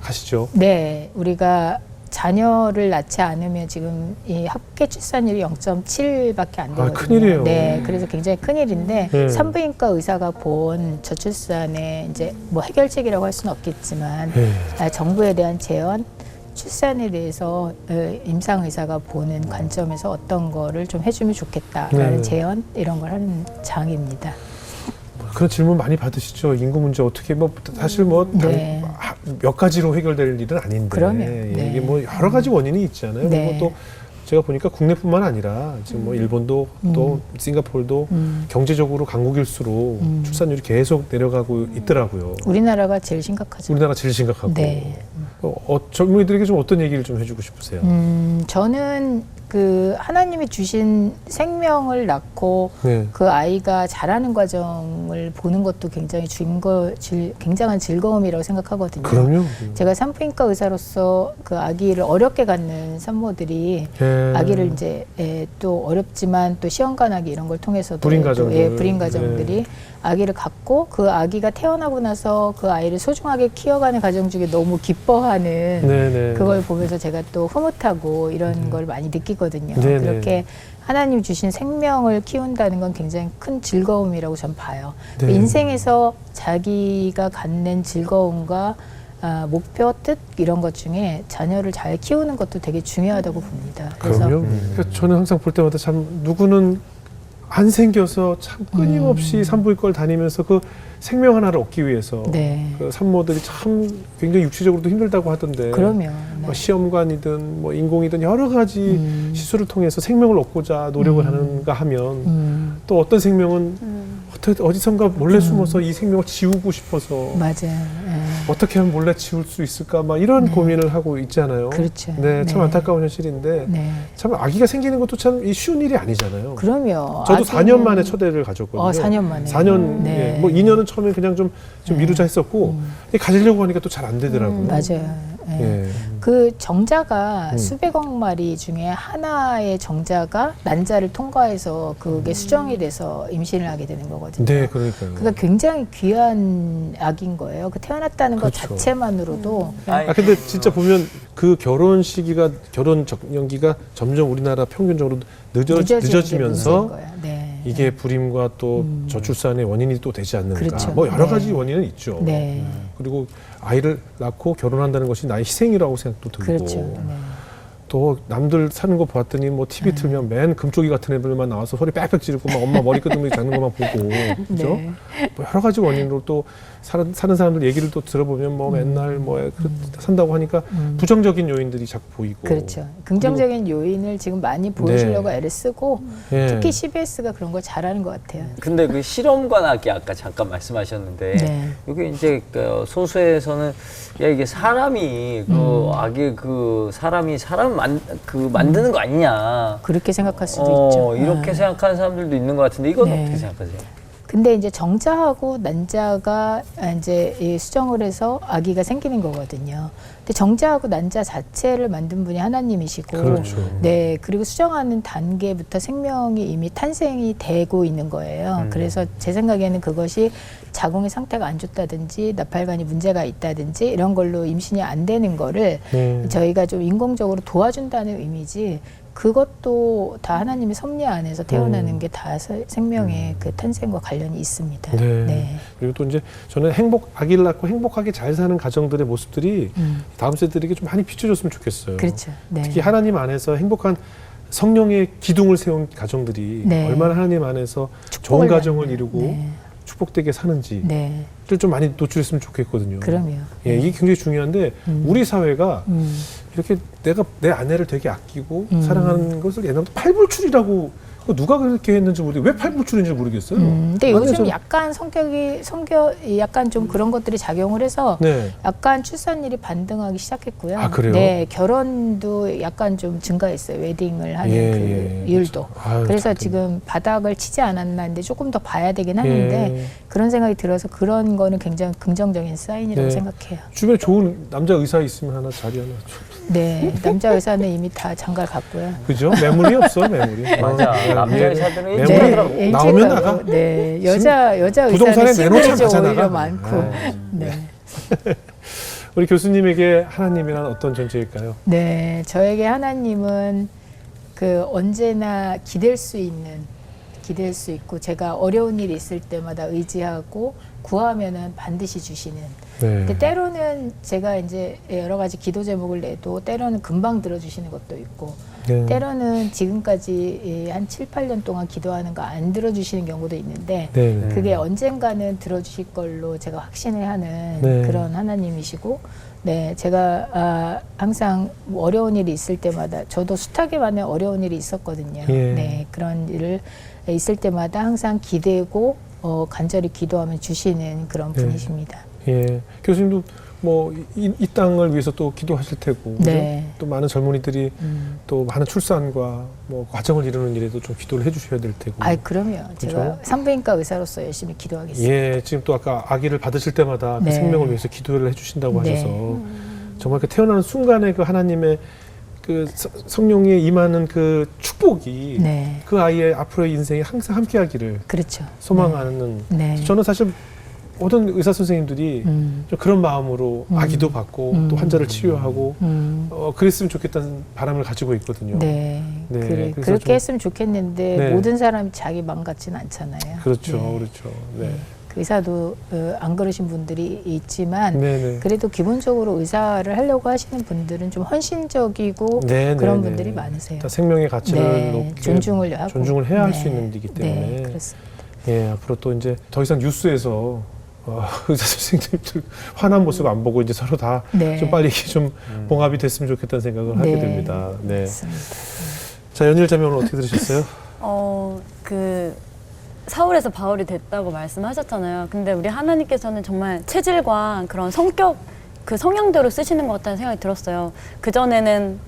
가시죠. 네, 우리가 자녀를 낳지 않으면 지금 이 합계 출산율이 0.7밖에 안 되거든요. 큰일이에요. 네, 그래서 굉장히 큰일인데 네. 산부인과 의사가 본 저출산의 이제 뭐 해결책이라고 할 수는 없겠지만 네. 정부에 대한 제언, 출산에 대해서 임상 의사가 보는 관점에서 어떤 거를 좀 해주면 좋겠다라는 네. 제언 이런 걸 하는 장입니다. 그런 질문 많이 받으시죠. 인구 문제 어떻게 뭐 사실 뭐 네. 몇 가지로 해결될 일은 아닌데 그럼요. 예, 네. 이게 뭐 여러 가지 원인이 있잖아요. 네. 그리고 또 제가 보니까 국내뿐만 아니라 지금 뭐 일본도 또 싱가포르도 경제적으로 강국일수록 출산율이 계속 내려가고 있더라고요. 우리나라가 제일 심각하죠. 우리나라 제일 심각하고 네. 젊은이들에게 좀 어떤 얘기를 좀 해주고 싶으세요? 저는 그 하나님이 주신 생명을 낳고 네. 그 아이가 자라는 과정을 보는 것도 굉장히 굉장한 즐거움이라고 생각하거든요. 그럼요. 제가 산부인과 의사로서 그 아기를 어렵게 갖는 산모들이 예. 아기를 이제 또 어렵지만 또 시험관하기 이런 걸 통해서도 불임 또, 가정들. 불임 가정들이 아기를 갖고 그 아기가 태어나고 나서 그 아이를 소중하게 키워가는 가정 중에 너무 기뻐하는 네네. 그걸 보면서 제가 또 흐뭇하고 이런 걸 많이 느끼거든요. 네네. 그렇게 하나님 주신 생명을 키운다는 건 굉장히 큰 즐거움이라고 전 봐요. 네. 인생에서 자기가 갖는 즐거움과 목표, 뜻 이런 것 중에 자녀를 잘 키우는 것도 되게 중요하다고 봅니다. 그래서 그럼요. 그러니까 저는 항상 볼 때마다 참 누구는 안 생겨서 참 끊임없이 산부인과를 다니면서 그 생명 하나를 얻기 위해서 네. 그 산모들이 참 굉장히 육체적으로도 힘들다고 하던데 그러면 네. 뭐 시험관이든 뭐 인공이든 여러 가지 시술을 통해서 생명을 얻고자 노력을 하는가 하면 또 어떤 생명은 어디선가 몰래 숨어서 이 생명을 지우고 싶어서 맞아요. 네. 어떻게 하면 몰래 지울 수 있을까 막 이런 고민을 하고 있잖아요. 그렇죠. 네, 참 네. 안타까운 현실인데 네. 참 아기가 생기는 것도 참 쉬운 일이 아니잖아요. 그럼요. 저도 아기는- 4년 만에 첫 애를 가졌거든요. 4년 만에. 4년, 네. 예, 뭐 2년은 처음에 그냥 좀 미루자 했었고 가지려고 하니까 또 잘 안 되더라고요. 맞아요. 예. 예. 그 정자가 수백억 마리 중에 하나의 정자가 난자를 통과해서 그게 수정이 돼서 임신을 하게 되는 거거든요. 네, 그러니까요. 그러니까 굉장히 귀한 악인 거예요. 그 태어났다는 것 그렇죠. 자체만으로도 아니, 근데 진짜 보면 그 결혼 시기가 결혼 적령기가 점점 우리나라 평균적으로 늦어지는 게 늦어지면서 문제인 거예요. 네. 이게 불임과 또 저출산의 원인이 또 되지 않는가. 그렇죠. 뭐 여러 네. 가지 원인은 있죠. 네. 그리고 아이를 낳고 결혼한다는 것이 나의 희생이라고 생각도 들고 그렇죠. 네. 또 남들 사는 거 봤더니 뭐 TV 틀면 맨 금쪽이 같은 애들만 나와서 소리 빽빽 지르고 막 엄마 머리 끄덕이고 자는 것만 보고 그죠? 네. 뭐 여러 가지 원인으로 또 사는 사람들 얘기를 또 들어보면 뭐 맨날 뭐 산다고 하니까 부정적인 요인들이 자꾸 보이고 그렇죠. 긍정적인 요인을 지금 많이 보여주려고 네. 애를 쓰고 예. 특히 CBS가 그런 걸 잘하는 것 같아요. 근데 그 실험관 아기 아까 잠깐 말씀하셨는데 네. 여기 이제 그 소수에서는 야 이게 사람이 그 아기 그 사람이 사람 만드는 거 아니냐 그렇게 생각할 수도 있죠. 이렇게 아. 생각하는 사람들도 있는 것 같은데 이건 네. 어떻게 생각하세요? 근데 이제 정자하고 난자가 이제 이 수정을 해서 아기가 생기는 거거든요. 근데 정자하고 난자 자체를 만든 분이 하나님이시고, 그렇죠. 네, 그리고 수정하는 단계부터 생명이 이미 탄생이 되고 있는 거예요. 그래서 제 생각에는 그것이 자궁의 상태가 안 좋다든지 나팔관이 문제가 있다든지 이런 걸로 임신이 안 되는 거를 저희가 좀 인공적으로 도와준다는 의미지. 그것도 다 하나님의 섭리 안에서 태어나는 게 다 생명의 그 탄생과 관련이 있습니다. 네. 그리고 또 이제 저는 아기를 낳고 행복하게 잘 사는 가정들의 모습들이 다음 세대들에게 좀 많이 비춰줬으면 좋겠어요. 그렇죠. 네. 특히 하나님 안에서 행복한 성령의 기둥을 세운 가정들이 네. 얼마나 하나님 안에서 좋은 축복을 가정을 받는, 이루고 네. 축복되게 사는지를 네. 좀 많이 노출했으면 좋겠거든요. 그럼요. 예, 이게 굉장히 중요한데 우리 사회가 이렇게 내가 내 아내를 되게 아끼고 음. 사랑하는 것을 옛날부터 팔불출이라고 누가 그렇게 했는지 모르겠어요. 왜 팔불출인지 모르겠어요. 근데 아니, 요즘 저- 약간 성격이 약간 좀 그런 것들이 작용을 해서 네. 약간 출산율이 반등하기 시작했고요. 아, 그래요? 네, 결혼도 약간 좀 증가했어요. 웨딩을 하는 예, 그 예. 율도. 아유, 그래서 참. 지금 바닥을 치지 않았나 했는데 조금 더 봐야 되긴 하는데 예. 그런 생각이 들어서 그런 거는 굉장히 긍정적인 사인이라고 네. 생각해요. 주변에 좋은 남자 의사 있으면 하나 자리 하나 줘. 네, 남자 의사는 이미 다 장가를 갔고요. 그죠? 매물이 없어 매물이. 맞아. 네. 남자 네. 의사들은 매물이 일찍 하더라고. 네. 나오면 일찍 가고, 나가. 네, 여자 부동산에 의사는 내놓자 싱글이죠 가자 오히려 나가. 많고. 네. 네. 우리 교수님에게 하나님이란 어떤 존재일까요? 네, 저에게 하나님은 그 언제나 기댈 수 있고 제가 어려운 일이 있을 때마다 의지하고 구하면은 반드시 주시는. 네. 근데 때로는 제가 이제 여러 가지 기도 제목을 내도 때로는 금방 들어주시는 것도 있고 네. 때로는 지금까지 한 7, 8년 동안 기도하는 거 안 들어주시는 경우도 있는데 네. 네. 그게 언젠가는 들어주실 걸로 제가 확신을 하는 네. 그런 하나님이시고 네, 제가 항상 뭐 어려운 일이 있을 때마다 저도 숱하게 많은 어려운 일이 있었거든요. 예. 네, 그런 일을 있을 때마다 항상 기대고 간절히 기도하면 주시는 그런 네. 분이십니다. 예. 교수님도 뭐 이 땅을 위해서 또 기도하실 테고 그죠? 네. 또 많은 젊은이들이 또 많은 출산과 뭐 과정을 이루는 일에도 좀 기도를 해주셔야 될 테고. 아이 그럼요. 제가 그죠? 산부인과 의사로서 열심히 기도하겠습니다. 예, 지금 또 아까 아기를 받으실 때마다 그 네. 생명을 위해서 기도를 해주신다고 네. 하셔서 정말 그 태어나는 순간에 그 하나님의 그 성령이 임하는 그 축복이 네, 그 아이의 앞으로의 인생에 항상 함께하기를 그렇죠. 소망하는. 네. 저는 사실 모든 의사 선생님들이 좀 그런 마음으로 아기도 받고 또 환자를 치료하고 그랬으면 좋겠다는 바람을 가지고 있거든요. 네, 네, 그래서 그렇게 좀- 했으면 좋겠는데 네. 모든 사람이 자기 마음 같지는 않잖아요. 그렇죠, 네. 그렇죠. 네, 그 의사도 안 그러신 분들이 있지만 네, 네. 그래도 기본적으로 의사를 하려고 하시는 분들은 좀 헌신적이고 네, 그런 네, 분들이 네. 많으세요. 일단 생명의 가치를 네, 높게 존중을 하고 존중을 해야 할 네. 수 있는 일이기 때문에 네, 그렇습니다. 예, 앞으로 또 이제 더 이상 뉴스에서 의사 선생님들 화난 모습 안 보고 이제 서로 다 좀 네. 빨리 좀 봉합이 됐으면 좋겠다는 생각을 하게 네, 됩니다. 네. 맞습니다. 자, 연일자매 오늘 어떻게 들으셨어요? 그 사울에서 바울이 됐다고 말씀하셨잖아요. 근데 우리 하나님께서는 정말 체질과 그런 성격, 그 성향대로 쓰시는 것 같다는 생각이 들었어요. 그전에는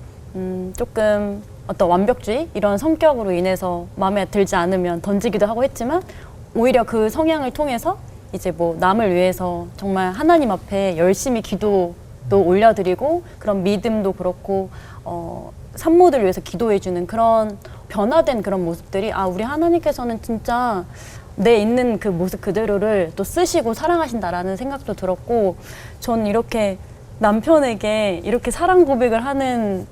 조금 어떤 완벽주의 이런 성격으로 인해서 마음에 들지 않으면 던지기도 하고 했지만 오히려 그 성향을 통해서 이제 뭐 남을 위해서 정말 하나님 앞에 열심히 기도도 올려드리고 그런 믿음도 그렇고 산모들 위해서 기도해주는 그런 변화된 그런 모습들이 우리 하나님께서는 진짜 내 있는 그 모습 그대로를 또 쓰시고 사랑하신다라는 생각도 들었고 전 이렇게 남편에게 이렇게 사랑 고백을 하는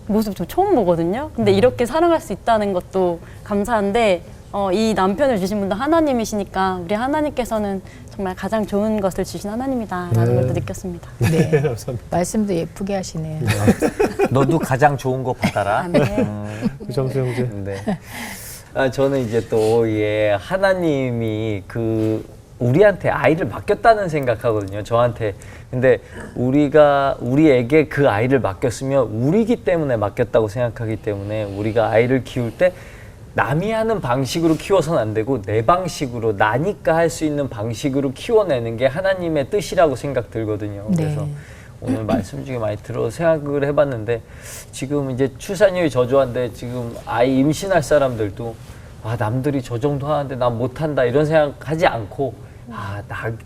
모습 저 처음 보거든요. 근데 이렇게 사랑할 수 있다는 것도 감사한데 이 남편을 주신 분도 하나님이시니까 우리 하나님께서는 정말 가장 좋은 것을 주신 하나님이다라는 걸 또 느꼈습니다. 네. 감사합니다. 말씀도 예쁘게 하시네요. 너도 가장 좋은 거 받아라. 네. 정수 형제. 네. 저는 이제 또 하나님이 우리한테 아이를 맡겼다는 생각하거든요. 저한테. 근데 우리에게 그 아이를 맡겼으면 우리기 때문에 맡겼다고 생각하기 때문에 우리가 아이를 키울 때 남이 하는 방식으로 키워서는 안 되고 내 방식으로 나니까 할 수 있는 방식으로 키워내는 게 하나님의 뜻이라고 생각 들거든요. 그래서 네. 오늘 말씀 중에 많이 들어 생각을 해봤는데 지금 이제 출산율이 저조한데 지금 아이 임신할 사람들도 남들이 저 정도 하는데 난 못한다 이런 생각하지 않고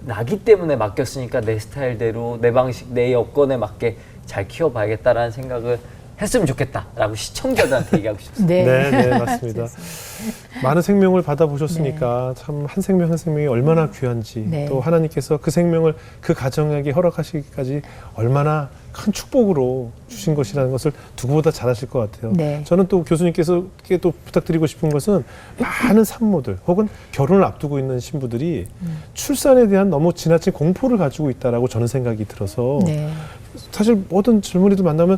나기 때문에 맡겼으니까 내 스타일대로 내 방식 내 여건에 맞게 잘 키워봐야겠다라는 생각을 했으면 좋겠다라고 시청자들한테 얘기하고 싶습니다. 네, 네, 맞습니다. 많은 생명을 받아보셨으니까 참 한 생명 한 생명이 얼마나 귀한지 네. 또 하나님께서 그 생명을 그 가정에게 허락하시기까지 얼마나 큰 축복으로 주신 것이라는 것을 누구보다 잘 아실 것 같아요. 네. 저는 또 교수님께서 또 부탁드리고 싶은 것은 많은 산모들 혹은 결혼을 앞두고 있는 신부들이 출산에 대한 너무 지나친 공포를 가지고 있다라고 저는 생각이 들어서 네. 사실 모든 젊은이들 만나면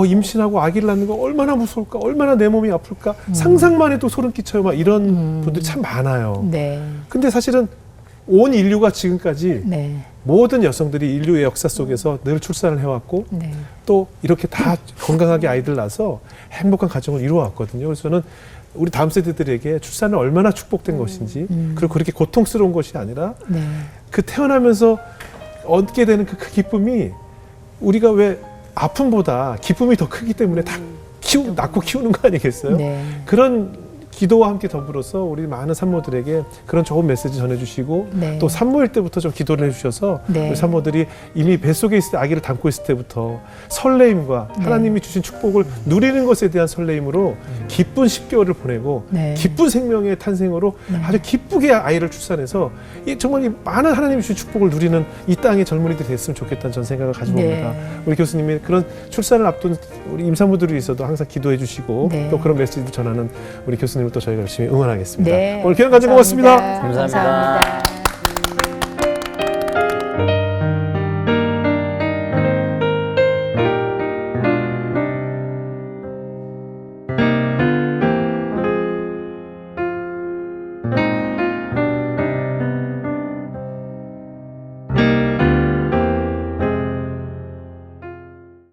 임신하고 아기를 낳는 거 얼마나 무서울까, 얼마나 내 몸이 아플까, 상상만 해도 소름 끼쳐요. 막 이런 분들이 참 많아요. 네. 근데 사실은 온 인류가 지금까지 네. 모든 여성들이 인류의 역사 속에서 늘 출산을 해왔고 네. 또 이렇게 다 건강하게 아이들 낳아서 행복한 가정을 이루어왔거든요. 그래서 저는 우리 다음 세대들에게 출산은 얼마나 축복된 것인지 그리고 그렇게 고통스러운 것이 아니라 네. 그 태어나면서 얻게 되는 그 기쁨이 우리가 왜 아픔보다 기쁨이 더 크기 때문에 다 낳고 키우는 거 아니겠어요? 네. 그런 기도와 함께 더불어서 우리 많은 산모들에게 그런 좋은 메시지 전해주시고 네. 또 산모일 때부터 좀 기도를 해주셔서 네. 우리 산모들이 이미 뱃속에 있을 때 아기를 담고 있을 때부터 설레임과 네. 하나님이 주신 축복을 누리는 것에 대한 설레임으로 기쁜 10개월을 보내고 네. 기쁜 생명의 탄생으로 네. 아주 기쁘게 아이를 출산해서 정말 이 많은 하나님이 주신 축복을 누리는 이 땅의 젊은이들이 됐으면 좋겠다는 전 생각을 가지고 네. 옵니다. 우리 교수님이 그런 출산을 앞둔 우리 임산부들을 위해서도 항상 기도해 주시고 네. 또 그런 메시지를 전하는 우리 교수님을 또 저희가 열심히 응원하겠습니다. 네. 오늘 귀한 간증 고맙습니다. 감사합니다.